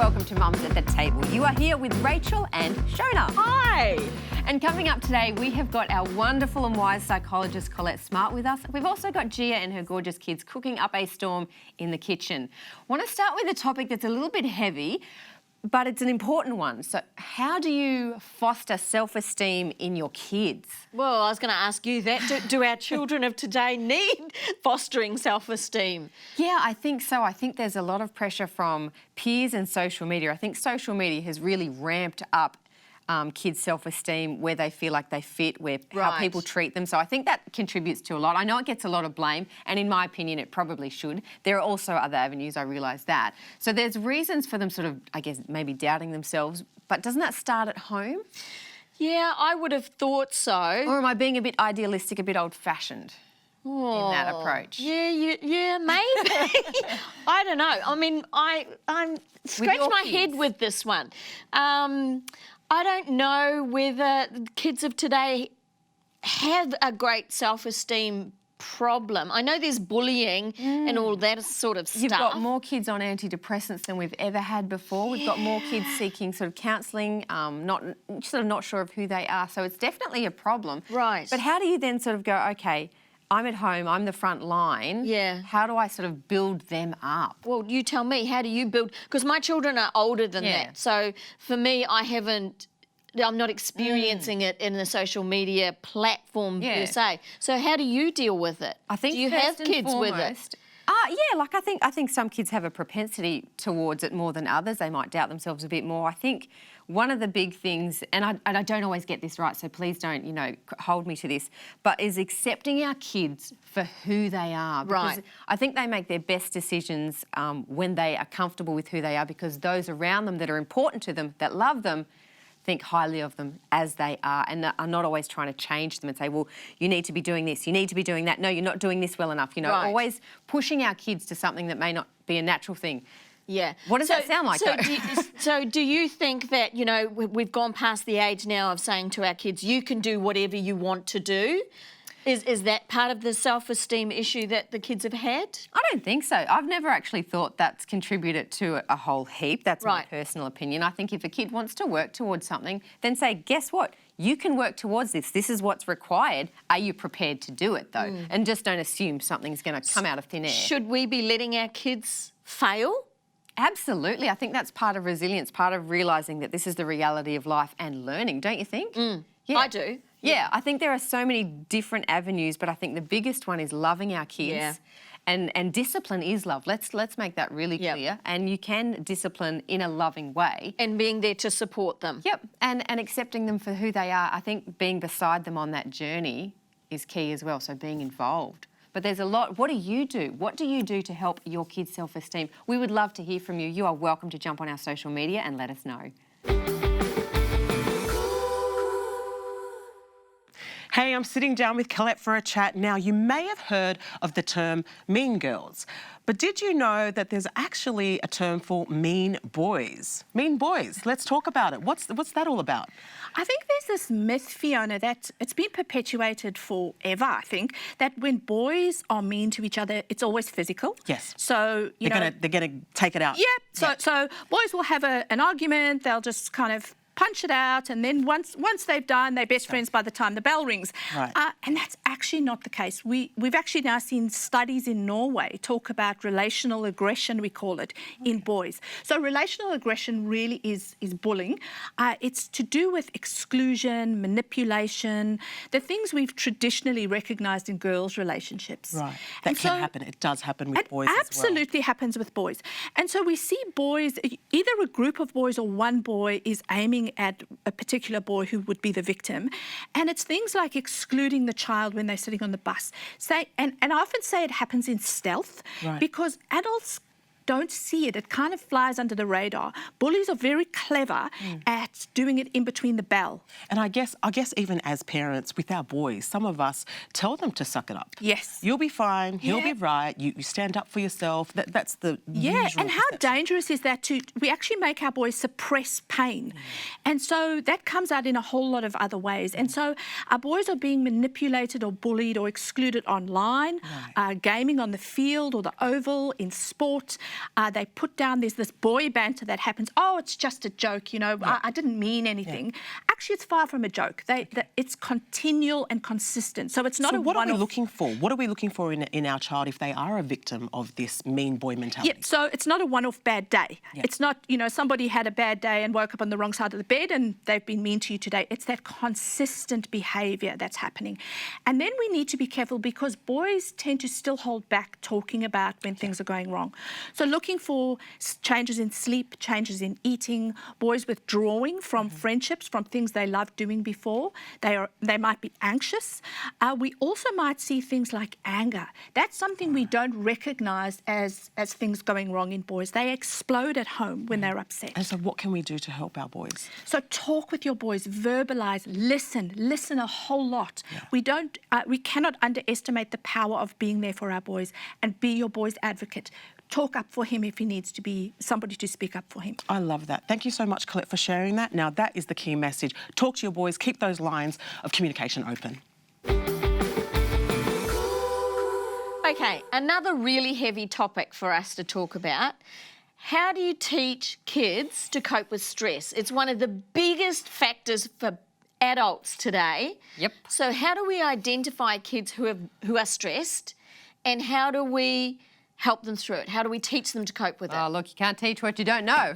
welcome to Mums at the Table. You are here with Rachel and Shona. Hi. And coming up today, we have got our wonderful and wise psychologist Colette Smart with us. We've also got Gia and her gorgeous kids cooking up a storm in the kitchen. I want to start with a topic that's a little bit heavy, but it's an important one. So how do you foster self-esteem in your kids? Well, I was going to ask you that. Do our children of today need fostering self-esteem? Yeah, I think so. I think there's a lot of pressure from peers and social media. I think social media has really ramped up kids' self-esteem, where they feel like they fit, how people treat them. So I think that contributes to a lot. I know it gets a lot of blame, and in my opinion, it probably should. There are also other avenues, I realise that. So there's reasons for them sort of, I guess, maybe doubting themselves, but doesn't that start at home? Yeah, I would have thought so. Or am I being a bit idealistic, a bit old-fashioned in that approach? Yeah, maybe. I don't know. I mean, I'm scratch my head with this one. I don't know whether kids of today have a great self-esteem problem. I know there's bullying and all that sort of stuff. You've got more kids on antidepressants than we've ever had before. We've got more kids seeking sort of counselling, not sure of who they are. So it's definitely a problem. Right. But how do you then sort of go, okay, I'm at home, I'm the front line. Yeah. How do I sort of build them up? Well, you tell me, how do you build... Because my children are older than that. So for me, I'm not experiencing it in the social media platform per se. So how do you deal with it? I think do you have kids with it? Yeah, I think some kids have a propensity towards it more than others. They might doubt themselves a bit more. I think one of the big things, and I don't always get this right, so please don't, hold me to this, but is accepting our kids for who they are. Because I think they make their best decisions when they are comfortable with who they are, because those around them that are important to them, that love them, think highly of them as they are, and are not always trying to change them and say, well, you need to be doing this, you need to be doing that. No, you're not doing this well enough. Always pushing our kids to something that may not be a natural thing. Yeah. What does that sound like? So do you think that, we've gone past the age now of saying to our kids, you can do whatever you want to do? Is that part of the self-esteem issue that the kids have had? I don't think so. I've never actually thought that's contributed to a whole heap. That's my personal opinion. I think if a kid wants to work towards something, then say, guess what? You can work towards this. This is what's required. Are you prepared to do it, though? And just don't assume something's going to come out of thin air. Should we be letting our kids fail? Absolutely. I think that's part of resilience, part of realising that this is the reality of life and learning, don't you think? Yeah. I do. Yeah, I think there are so many different avenues, but I think the biggest one is loving our kids. Yeah. And discipline is love. Let's make that really clear. And you can discipline in a loving way. And being there to support them. Yep, and accepting them for who they are. I think being beside them on that journey is key as well, so being involved. But there's a lot. What do you do? What do you do to help your kids' self-esteem? We would love to hear from you. You are welcome to jump on our social media and let us know. Hey, I'm sitting down with Colette for a chat. Now, you may have heard of the term mean girls, but did you know that there's actually a term for mean boys? Mean boys. Let's talk about it. What's that all about? I think there's this myth, Fiona, that it's been perpetuated forever, I think, that when boys are mean to each other, it's always physical. Yes. So, they're gonna take it out. Yeah. So boys will have an argument, they'll just kind of punch it out, and then once they've done, they're best friends by the time the bell rings. Right. And that's actually not the case. We've actually now seen studies in Norway talk about relational aggression, we call it, in boys. So relational aggression really is bullying. It's to do with exclusion, manipulation, the things we've traditionally recognised in girls' relationships. Right. That can happen. It does happen with boys as well. It absolutely happens with boys. And so we see boys, either a group of boys or one boy is aiming at a particular boy who would be the victim. And it's things like excluding the child when they're sitting on the bus. And I often say it happens in stealth because adults don't see it. It kind of flies under the radar. Bullies are very clever at doing it in between the bell. And I guess even as parents with our boys, some of us tell them to suck it up. Yes. You'll be fine. He'll be right. You stand up for yourself. That's the usual and how perception. dangerous is that we actually make our boys suppress pain. And so that comes out in a whole lot of other ways. And so our boys are being manipulated or bullied or excluded online, gaming on the field or the oval, in sport. They put down, there's this boy banter that happens. Oh, it's just a joke, you know, I didn't mean anything. Actually, it's far from a joke. It's continual and consistent. So it's not So a what are we one-off. looking for? What are we looking for in our child if they are a victim of this mean boy mentality? Yeah, so it's not a one-off bad day. Yeah. It's not, you know, somebody had a bad day and woke up on the wrong side of the bed and they've been mean to you today. It's that consistent behaviour that's happening. And then we need to be careful because boys tend to still hold back talking about when things are going wrong. So looking for changes in sleep, changes in eating, boys withdrawing from friendships, from things they loved doing before. They might be anxious. We also might see things like anger. That's something we don't recognise as things going wrong in boys. They explode at home when they're upset. And so what can we do to help our boys? So talk with your boys, verbalise, listen a whole lot. Yeah. We cannot underestimate the power of being there for our boys and be your boy's advocate. Talk up for him if he needs to be somebody to speak up for him. I love that. Thank you so much, Colette, for sharing that. Now, that is the key message. Talk to your boys, keep those lines of communication open. Okay, another really heavy topic for us to talk about. How do you teach kids to cope with stress? It's one of the biggest factors for adults today. Yep. So how do we identify kids who are stressed, and how do we help them through it? How do we teach them to cope with it? Oh, look, you can't teach what you don't know.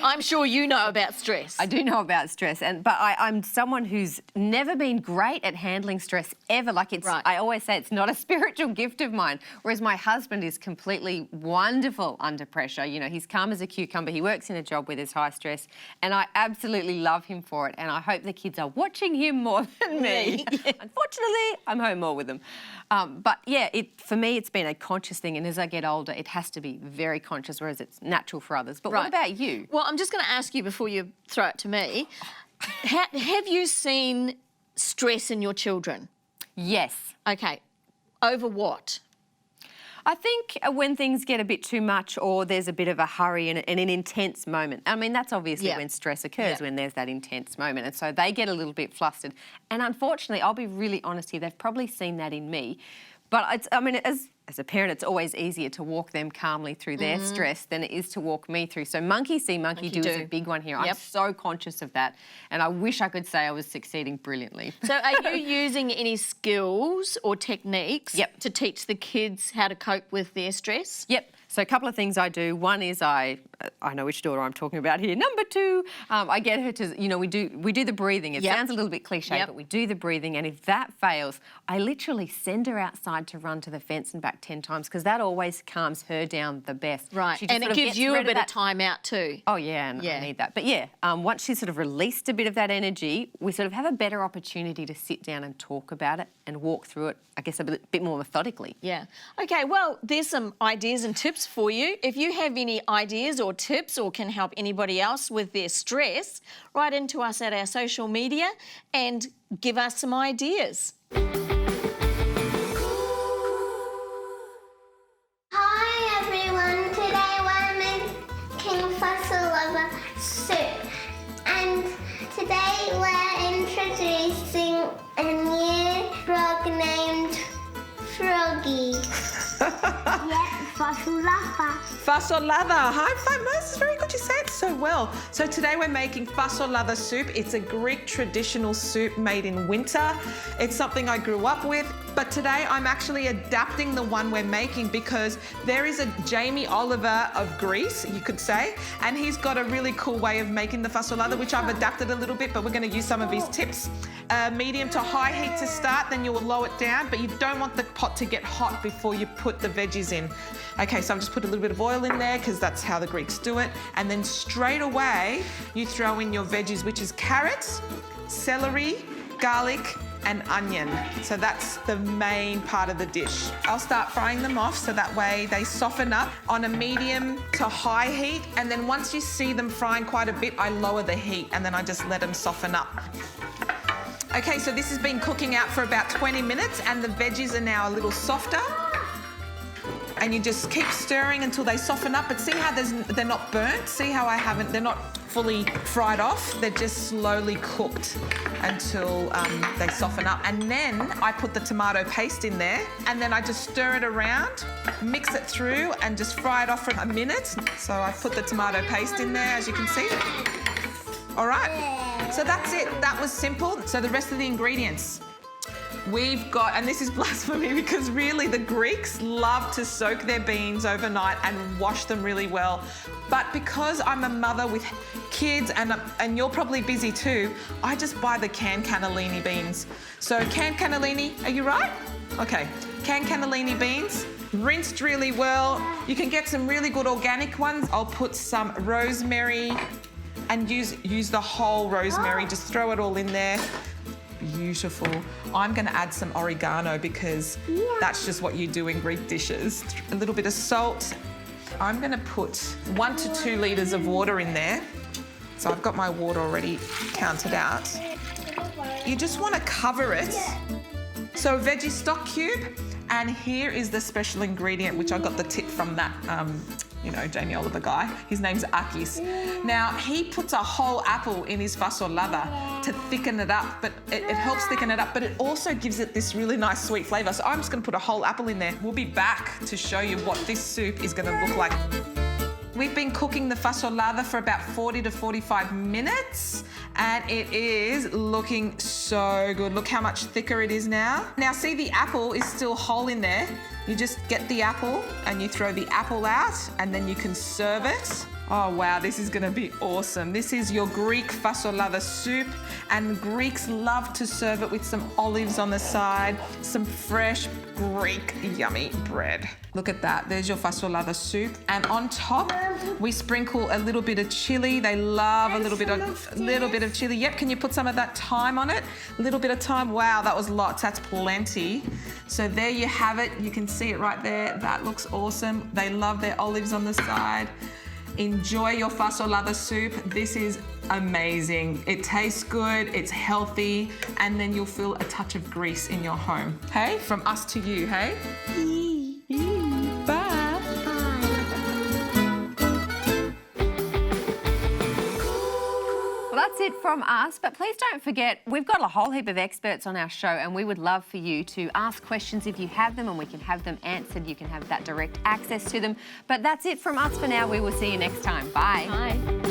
I'm sure you know about stress. I do know about stress, but I'm someone who's never been great at handling stress ever. Like I always say it's not a spiritual gift of mine, whereas my husband is completely wonderful under pressure. You know, he's calm as a cucumber. He works in a job where there's high stress, and I absolutely love him for it, and I hope the kids are watching him more than me. Unfortunately, I'm home more with them. But yeah, for me, it's been a conscious thing, and as I get older, it has to be very conscious, whereas it's natural for others. But what about you? Well, I'm just going to ask you before you throw it to me, have you seen stress in your children? Yes. Okay. Over what? I think when things get a bit too much or there's a bit of a hurry and an intense moment. I mean, that's obviously when stress occurs, when there's that intense moment. And so they get a little bit flustered. And unfortunately, I'll be really honest here, they've probably seen that in me. But as a parent, it's always easier to walk them calmly through their stress than it is to walk me through. So monkey see, monkey do is a big one here. I'm so conscious of that. And I wish I could say I was succeeding brilliantly. So are you using any skills or techniques to teach the kids how to cope with their stress? Yep. So a couple of things I do. One is I know which daughter I'm talking about here. Number two, I get her to, you know, we do the breathing. It sounds a little bit cliche, but we do the breathing. And if that fails, I literally send her outside to run to the fence and back 10 times because that always calms her down the best. Right. And it gives you a bit of time out too. Oh, yeah, and I need that. But yeah, once she's sort of released a bit of that energy, we sort of have a better opportunity to sit down and talk about it and walk through it, I guess, a bit more methodically. Yeah. Okay, well, there's some ideas and tips for you. If you have any ideas or tips or can help anybody else with their stress, write into us at our social media and give us some ideas. Hi everyone, today we're making Fasolada soup, and today we're introducing a new frog named Froggy. Fasolada. Fasolada. High five. This is very good. You say it so well. So today we're making fasolada soup. It's a Greek traditional soup made in winter. It's something I grew up with. But today I'm actually adapting the one we're making because there is a Jamie Oliver of Greece, you could say, and he's got a really cool way of making the fasolada, which I've adapted a little bit, but we're going to use some of his tips. Medium to high heat to start, then you will lower it down, but you don't want the pot to get hot before you put the veggies in. Okay, so I've just put a little bit of oil in there because that's how the Greeks do it. And then straight away, you throw in your veggies, which is carrots, celery, garlic, and onion. So that's the main part of the dish. I'll start frying them off so that way they soften up on a medium to high heat. And then once you see them frying quite a bit, I lower the heat and then I just let them soften up. Okay, so this has been cooking out for about 20 minutes and the veggies are now a little softer. And you just keep stirring until they soften up. But see how they're not burnt? See how they're not fully fried off. They're just slowly cooked until they soften up. And then I put the tomato paste in there, and then I just stir it around, mix it through, and just fry it off for a minute. So I put the tomato paste in there, as you can see. All right, so that's it. That was simple. So the rest of the ingredients. We've got, and this is blasphemy because really the Greeks love to soak their beans overnight and wash them really well. But because I'm a mother with kids and you're probably busy too, I just buy the canned cannellini beans. So canned cannellini, are you right? Okay, canned cannellini beans, rinsed really well. You can get some really good organic ones. I'll put some rosemary and use the whole rosemary, just throw it all in there. Beautiful. I'm going to add some oregano because that's just what you do in Greek dishes. A little bit of salt. I'm going to put 1 to 2 litres of water in there. So I've got my water already counted out. You just want to cover it. So veggie stock cube, and here is the special ingredient, which I got the tip from that Jamie Oliver guy. His name's Akis. Now, he puts a whole apple in his fasolada to thicken it up, but it helps thicken it up, but it also gives it this really nice sweet flavour. So I'm just going to put a whole apple in there. We'll be back to show you what this soup is going to look like. We've been cooking the fasolada for about 40 to 45 minutes, and it is looking so good. Look how much thicker it is now. Now, see, the apple is still whole in there. You just get the apple and you throw the apple out, and then you can serve it. Oh, wow, this is gonna be awesome. This is your Greek fasolada soup, and Greeks love to serve it with some olives on the side, some fresh Greek yummy bread. Look at that, there's your fasolada soup. And on top, we sprinkle a little bit of chili. They love a little bit of chili. Yep, can you put some of that thyme on it? A little bit of thyme, wow, that was lots, that's plenty. So there you have it, you can see it right there. That looks awesome. They love their olives on the side. Enjoy your fasolada soup. This is amazing. It tastes good, it's healthy, and then you'll feel a touch of Greece in your home. Hey, from us to you, hey? Bye. Well, that's it from us, but please don't forget, we've got a whole heap of experts on our show, and we would love for you to ask questions if you have them, and we can have them answered. You can have that direct access to them. But that's it from us for now. We will see you next time. Bye. Bye.